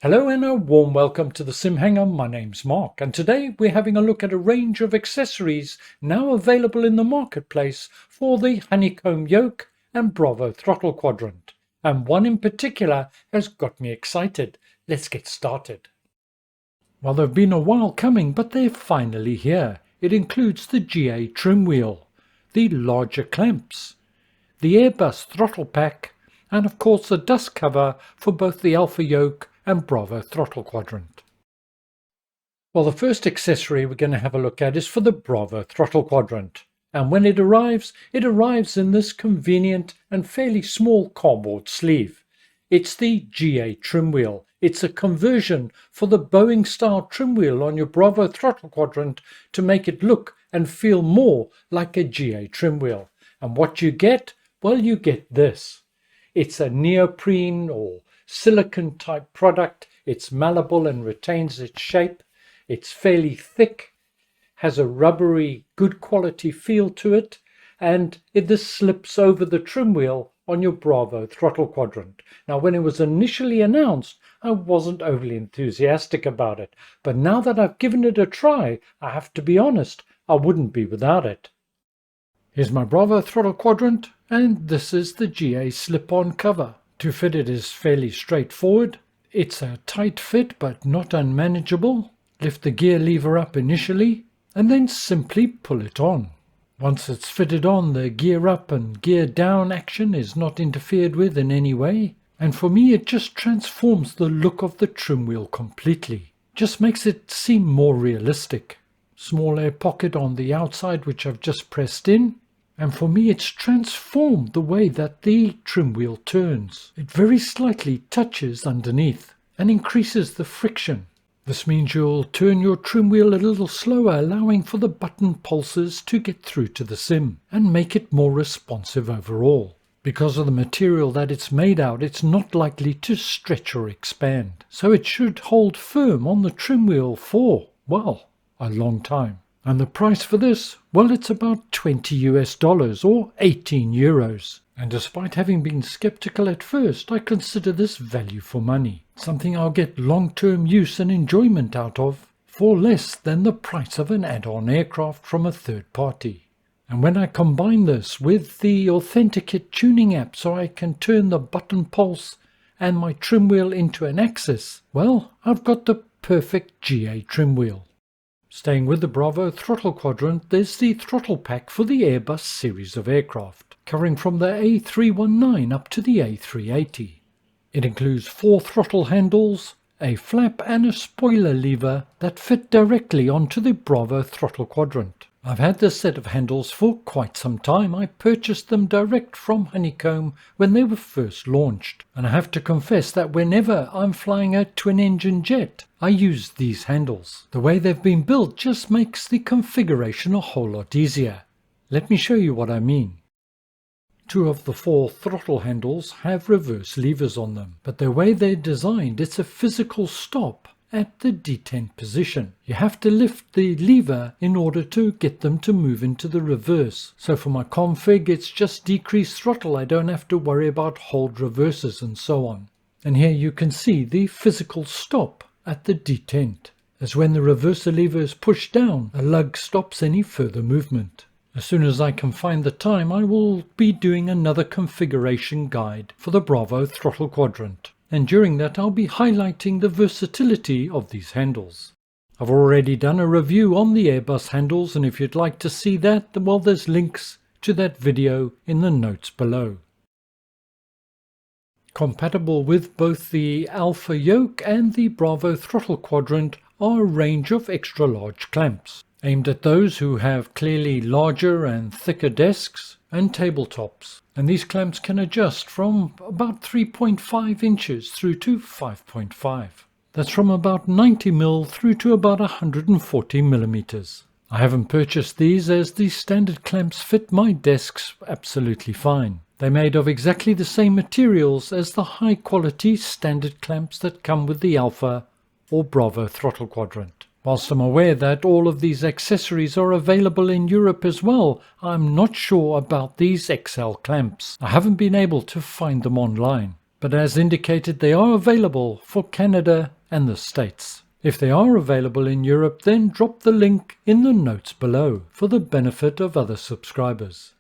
Hello and a warm welcome to the Sim Hangar. My name's Mark, and today we're having a look at a range of accessories now available in the marketplace for the Honeycomb Yoke and Bravo Throttle Quadrant. And one in particular has got me excited. Let's get started. Well, they've been a while coming, but they're finally here. It includes the GA trim wheel, the larger clamps, the Airbus Throttle Pack, and of course the dust cover for both the Alpha Yoke and Bravo Throttle Quadrant. Well, the first accessory we're going to have a look at is for the Bravo Throttle Quadrant. And when it arrives in this convenient and fairly small cardboard sleeve. It's the GA trim wheel. It's a conversion for the Boeing style trim wheel on your Bravo Throttle Quadrant to make it look and feel more like a GA trim wheel. And what you get? Well, you get this. It's a neoprene or silicone type product. It's malleable and retains its shape. It's fairly thick, has a rubbery, good quality feel to it, and this slips over the trim wheel on your Bravo Throttle Quadrant. Now, when it was initially announced, I wasn't overly enthusiastic about it, but now that I've given it a try, I have to be honest, I wouldn't be without it. Here's my Bravo Throttle Quadrant, and this is the GA slip-on cover. To fit it is fairly straightforward. It's a tight fit but not unmanageable. Lift the gear lever up initially and then simply pull it on. Once it's fitted on, the gear up and gear down action is not interfered with in any way, and for me it just transforms the look of the trim wheel completely. Just makes it seem more realistic. Small air pocket on the outside which I've just pressed in. And for me it's transformed the way that the trim wheel turns. It very slightly touches underneath and increases the friction. This means you'll turn your trim wheel a little slower, allowing for the button pulses to get through to the sim and make it more responsive overall. Because of the material that it's made out, it's not likely to stretch or expand. So it should hold firm on the trim wheel for, well, a long time. And the price for this, well, it's about $20 or 18 euros. And despite having been skeptical at first, I consider this value for money. Something I'll get long-term use and enjoyment out of for less than the price of an add-on aircraft from a third party. And when I combine this with the Authenticate tuning app so I can turn the button pulse and my trim wheel into an axis, well, I've got the perfect GA trim wheel. Staying with the Bravo Throttle Quadrant, there's the Throttle Pack for the Airbus series of aircraft, covering from the A319 up to the A380. It includes 4 throttle handles, a flap and a spoiler lever that fit directly onto the Bravo Throttle Quadrant. I've had this set of handles for quite some time. I purchased them direct from Honeycomb when they were first launched. And I have to confess that whenever I'm flying a twin-engine jet, I use these handles. The way they've been built just makes the configuration a whole lot easier. Let me show you what I mean. 2 of the 4 throttle handles have reverse levers on them, but the way they're designed, it's a physical stop at the detent position. You have to lift the lever in order to get them to move into the reverse. So for my config, it's just decreased throttle. I don't have to worry about hold reverses and so on. And here you can see the physical stop at the detent, as when the reverser lever is pushed down, a lug stops any further movement. As soon as I can find the time, I will be doing another configuration guide for the Bravo Throttle Quadrant. And during that I'll be highlighting the versatility of these handles. I've already done a review on the Airbus handles, and if you'd like to see that, well, there's links to that video in the notes below. Compatible with both the Alpha Yoke and the Bravo Throttle Quadrant are a range of extra large clamps, aimed at those who have clearly larger and thicker desks and tabletops. And these clamps can adjust from about 3.5 inches through to 5.5. That's from about 90 mm through to about 140 mm. I haven't purchased these as the standard clamps fit my desks absolutely fine. They're made of exactly the same materials as the high quality standard clamps that come with the Alpha or Bravo Throttle Quadrant. Whilst I'm aware that all of these accessories are available in Europe as well, I'm not sure about these XL clamps. I haven't been able to find them online, but as indicated they are available for Canada, and the States. If they are available in Europe, then drop the link in the notes below for the benefit of other subscribers.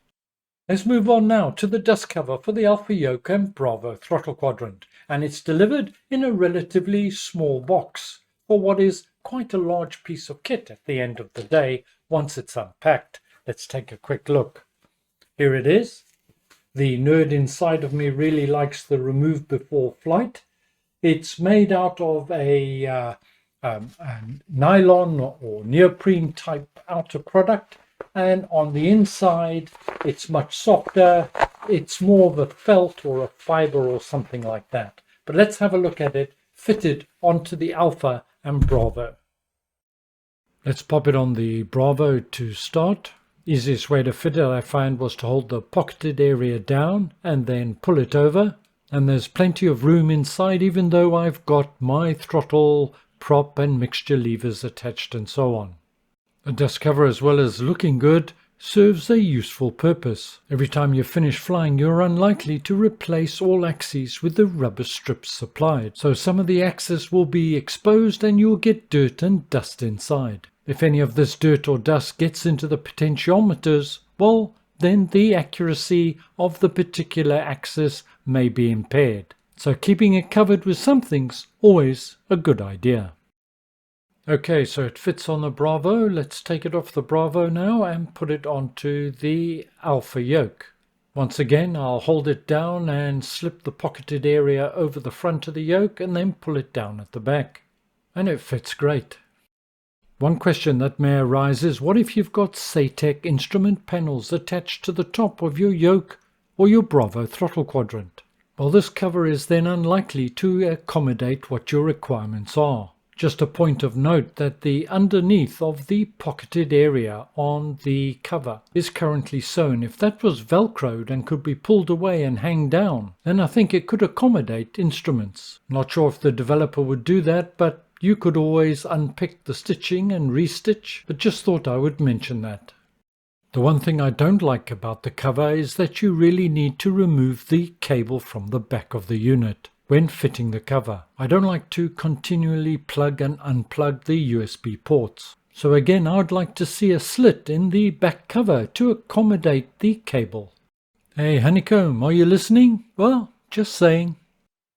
Let's move on now to the dust cover for the Alpha Yoke and Bravo Throttle Quadrant, and it's delivered in a relatively small box for what is quite a large piece of kit at the end of the day once it's unpacked. Let's take a quick look. Here it is. The nerd inside of me really likes the remove before flight. It's made out of a nylon or neoprene type outer product, and on the inside it's much softer. It's more of a felt or a fiber or something like that. But let's have a look at it fitted onto the Alpha and Bravo. Let's pop it on the Bravo to start. Easiest way to fit it I found was to hold the pocketed area down and then pull it over, and there's plenty of room inside even though I've got my throttle, prop and mixture levers attached and so on. The dust cover, as well as looking good, serves a useful purpose. Every time you finish flying, you're unlikely to replace all axes with the rubber strips supplied, so some of the axes will be exposed and you'll get dirt and dust inside. If any of this dirt or dust gets into the potentiometers, well, then the accuracy of the particular axis may be impaired. So keeping it covered with something's always a good idea. Okay, so it fits on the Bravo. Let's take it off the Bravo now and put it onto the Alpha Yoke. Once again, I'll hold it down and slip the pocketed area over the front of the yoke and then pull it down at the back. And it fits great. One question that may arise is, what if you've got SATEC instrument panels attached to the top of your yoke or your Bravo throttle quadrant? Well, this cover is then unlikely to accommodate what your requirements are. Just a point of note that the underneath of the pocketed area on the cover is currently sewn. If that was velcroed and could be pulled away and hang down, then I think it could accommodate instruments. Not sure if the developer would do that, but you could always unpick the stitching and restitch, but just thought I would mention that. The one thing I don't like about the cover is that you really need to remove the cable from the back of the unit when fitting the cover. I don't like to continually plug and unplug the USB ports. So again, I would like to see a slit in the back cover to accommodate the cable. Hey Honeycomb, are you listening? Well, just saying.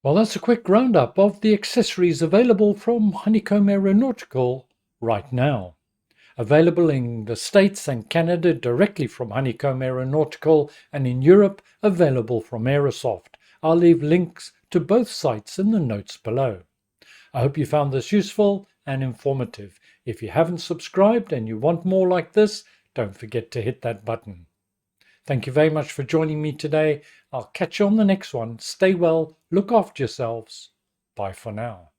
Well, that's a quick roundup of the accessories available from Honeycomb Aeronautical right now. Available in the States and Canada directly from Honeycomb Aeronautical, and in Europe available from Aerosoft. I'll leave links to both sites in the notes below. I hope you found this useful and informative. If you haven't subscribed and you want more like this, don't forget to hit that button. Thank you very much for joining me today. I'll catch you on the next one. Stay well, look after yourselves. Bye for now.